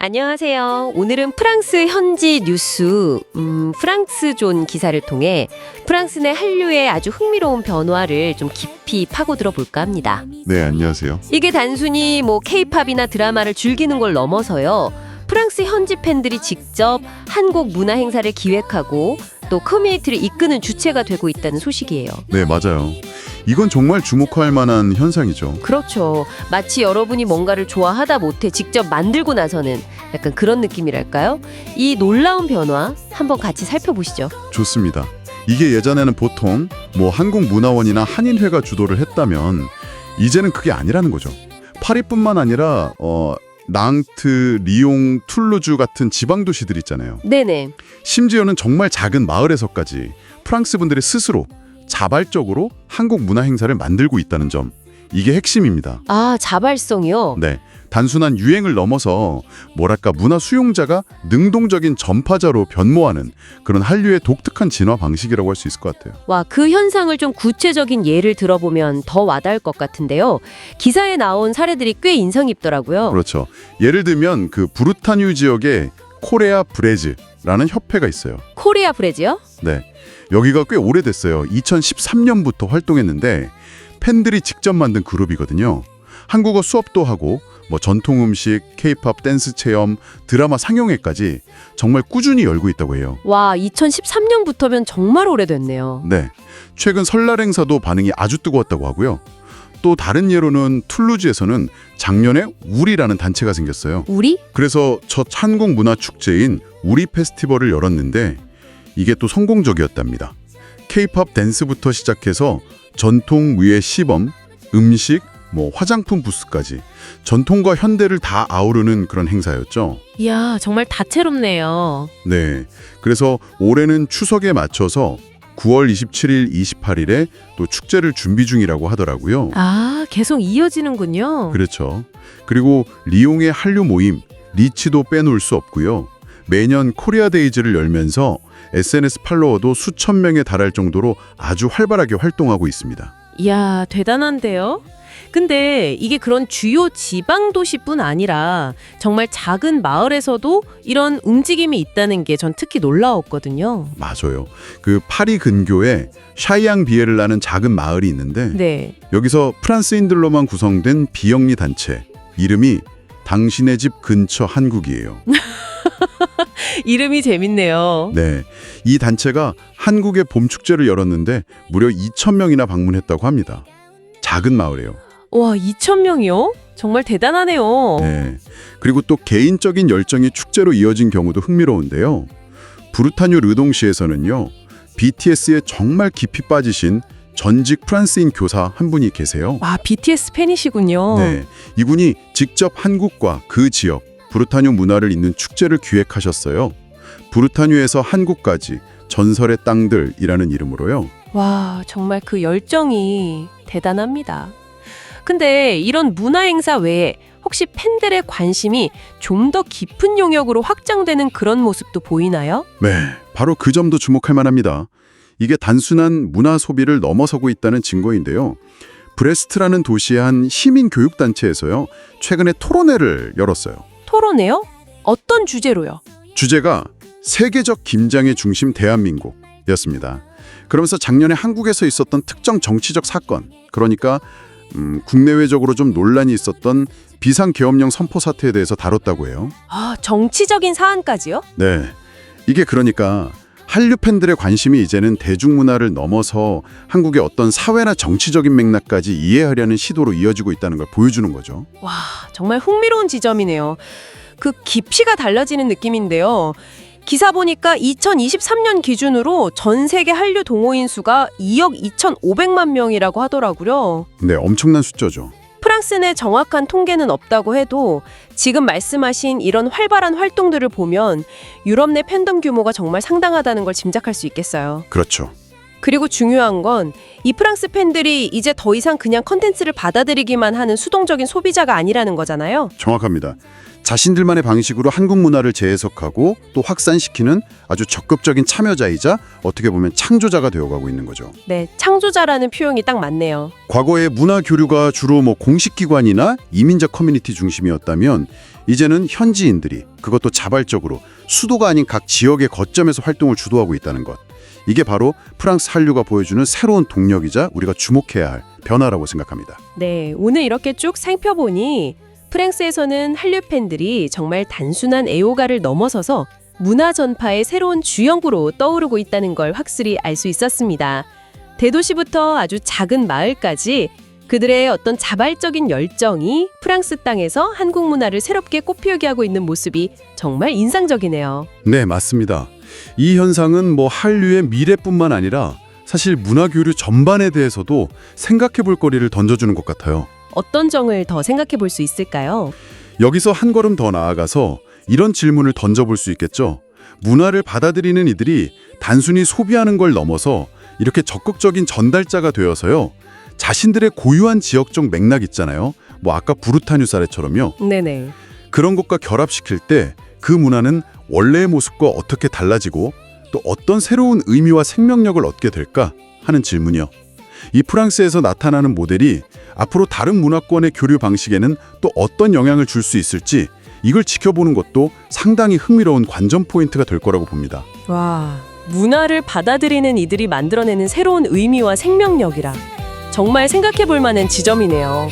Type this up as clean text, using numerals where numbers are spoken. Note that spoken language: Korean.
안녕하세요. 오늘은 프랑스 현지 뉴스, 프랑스존 기사를 통해 프랑스 내 한류의 아주 흥미로운 변화를 좀 깊이 파고들어 볼까 합니다. 네, 안녕하세요. 이게 단순히 K-팝이나 드라마를 즐기는 걸 넘어서요. 프랑스 현지 팬들이 직접 한국 문화 행사를 기획하고 또 커뮤니티를 이끄는 주체가 되고 있다는 소식이에요. 네, 맞아요. 이건 정말 주목할 만한 현상이죠. 그렇죠. 마치 여러분이 뭔가를 좋아하다 못해 직접 만들고 나서는 약간 그런 느낌이랄까요? 이 놀라운 변화 한번 같이 살펴보시죠. 좋습니다. 이게 예전에는 보통 한국문화원이나 한인회가 주도를 했다면 이제는 그게 아니라는 거죠. 파리뿐만 아니라 낭트, 리옹, 툴루즈 같은 지방 도시들 있잖아요. 네네. 심지어는 정말 작은 마을에서까지 프랑스 분들이 스스로 자발적으로 한국 문화 행사를 만들고 있다는 점, 이게 핵심입니다. 아, 자발성이요? 네, 단순한 유행을 넘어서 문화 수용자가 능동적인 전파자로 변모하는 그런 한류의 독특한 진화 방식이라고 할 수 있을 것 같아요. 와, 그 현상을 좀 구체적인 예를 들어보면 더 와닿을 것 같은데요. 기사에 나온 사례들이 꽤 인상 깊더라고요. 그렇죠. 예를 들면 그 부르타뉴 지역에 코레아 브레즈라는 협회가 있어요. 코리아 브레즈요? 네, 여기가 꽤 오래됐어요. 2013년부터 활동했는데 팬들이 직접 만든 그룹이거든요. 한국어 수업도 하고 전통 음식, K-팝 댄스 체험, 드라마 상영회까지 정말 꾸준히 열고 있다고 해요. 와, 2013년부터면 정말 오래됐네요. 네, 최근 설날 행사도 반응이 아주 뜨거웠다고 하고요. 또 다른 예로는 툴루즈에서는 작년에 우리라는 단체가 생겼어요. 우리? 그래서 첫 한국 문화 축제인 우리 페스티벌을 열었는데 이게 또 성공적이었답니다. K-팝 댄스부터 시작해서 전통 무예 시범, 음식, 화장품 부스까지 전통과 현대를 다 아우르는 그런 행사였죠. 이야, 정말 다채롭네요. 네, 그래서 올해는 추석에 맞춰서 9월 27일, 28일에 또 축제를 준비 중이라고 하더라고요. 아, 계속 이어지는군요. 그렇죠. 그리고 리옹의 한류 모임, 리치도 빼놓을 수 없고요. 매년 코리아 데이즈를 열면서 SNS 팔로워도 수천 명에 달할 정도로 아주 활발하게 활동하고 있습니다. 이야, 대단한데요? 근데 이게 그런 주요 지방 도시뿐 아니라 정말 작은 마을에서도 이런 움직임이 있다는 게 전 특히 놀라웠거든요. 맞아요. 그 파리 근교에 샤이앙 비에르라는 작은 마을이 있는데 네. 여기서 프랑스인들로만 구성된 비영리 단체, 이름이 당신의 집 근처 한국이에요. 이름이 재밌네요. 네, 이 단체가 한국의 봄 축제를 열었는데 무려 2,000명이나 방문했다고 합니다. 작은 마을이에요. 와, 2,000명이요? 정말 대단하네요. 네, 그리고 또 개인적인 열정이 축제로 이어진 경우도 흥미로운데요. 부르타뉴 르동시에서는요, BTS에 정말 깊이 빠지신 전직 프랑스인 교사 한 분이 계세요. 와, BTS 팬이시군요. 네, 이분이 직접 한국과 그 지역, 부르타뉴 문화를 잇는 축제를 기획하셨어요. 부르타뉴에서 한국까지 전설의 땅들이라는 이름으로요. 와, 정말 그 열정이 대단합니다. 근데 이런 문화 행사 외에 혹시 팬들의 관심이 좀 더 깊은 영역으로 확장되는 그런 모습도 보이나요? 네, 바로 그 점도 주목할 만합니다. 이게 단순한 문화 소비를 넘어서고 있다는 증거인데요. 브레스트라는 도시의 한 시민교육단체에서요, 최근에 토론회를 열었어요. 토론회요? 어떤 주제로요? 주제가 세계적 김장의 중심 대한민국이었습니다. 그러면서 작년에 한국에서 있었던 특정 정치적 사건, 그러니까 국내외적으로 좀 논란이 있었던 비상계엄령 선포 사태에 대해서 다뤘다고 해요. 아, 정치적인 사안까지요? 네, 이게 그러니까 한류 팬들의 관심이 이제는 대중문화를 넘어서 한국의 어떤 사회나 정치적인 맥락까지 이해하려는 시도로 이어지고 있다는 걸 보여주는 거죠. 와, 정말 흥미로운 지점이네요. 그 깊이가 달라지는 느낌인데요. 기사 보니까 2023년 기준으로 전 세계 한류 동호인 수가 2억 2,500만 명이라고 하더라고요. 네, 엄청난 숫자죠. 프랑스 내 정확한 통계는 없다고 해도 지금 말씀하신 이런 활발한 활동들을 보면 유럽 내 팬덤 규모가 정말 상당하다는 걸 짐작할 수 있겠어요. 그렇죠. 그리고 중요한 건 이 프랑스 팬들이 이제 더 이상 그냥 컨텐츠를 받아들이기만 하는 수동적인 소비자가 아니라는 거잖아요. 정확합니다. 자신들만의 방식으로 한국 문화를 재해석하고 또 확산시키는 아주 적극적인 참여자이자 어떻게 보면 창조자가 되어가고 있는 거죠. 네, 창조자라는 표현이 딱 맞네요. 과거에 문화 교류가 주로 공식기관이나 이민자 커뮤니티 중심이었다면 이제는 현지인들이 그것도 자발적으로 수도가 아닌 각 지역의 거점에서 활동을 주도하고 있다는 것. 이게 바로 프랑스 한류가 보여주는 새로운 동력이자 우리가 주목해야 할 변화라고 생각합니다. 네, 오늘 이렇게 쭉 살펴보니 프랑스에서는 한류 팬들이 정말 단순한 애호가를 넘어서서 문화 전파의 새로운 주역으로 떠오르고 있다는 걸 확실히 알 수 있었습니다. 대도시부터 아주 작은 마을까지 그들의 어떤 자발적인 열정이 프랑스 땅에서 한국 문화를 새롭게 꽃피우게 하고 있는 모습이 정말 인상적이네요. 네, 맞습니다. 이 현상은 한류의 미래뿐만 아니라 사실 문화 교류 전반에 대해서도 생각해 볼 거리를 던져주는 것 같아요. 어떤 점을 더 생각해 볼 수 있을까요? 여기서 한 걸음 더 나아가서 이런 질문을 던져볼 수 있겠죠. 문화를 받아들이는 이들이 단순히 소비하는 걸 넘어서 이렇게 적극적인 전달자가 되어서요. 자신들의 고유한 지역적 맥락 있잖아요. 아까 부르타뉴 사례처럼요. 네네. 그런 것과 결합시킬 때 그 문화는 원래의 모습과 어떻게 달라지고 또 어떤 새로운 의미와 생명력을 얻게 될까 하는 질문이요. 이 프랑스에서 나타나는 모델이 앞으로 다른 문화권의 교류 방식에는 또 어떤 영향을 줄 수 있을지 이걸 지켜보는 것도 상당히 흥미로운 관전 포인트가 될 거라고 봅니다. 와, 문화를 받아들이는 이들이 만들어내는 새로운 의미와 생명력이라 정말 생각해 볼 만한 지점이네요.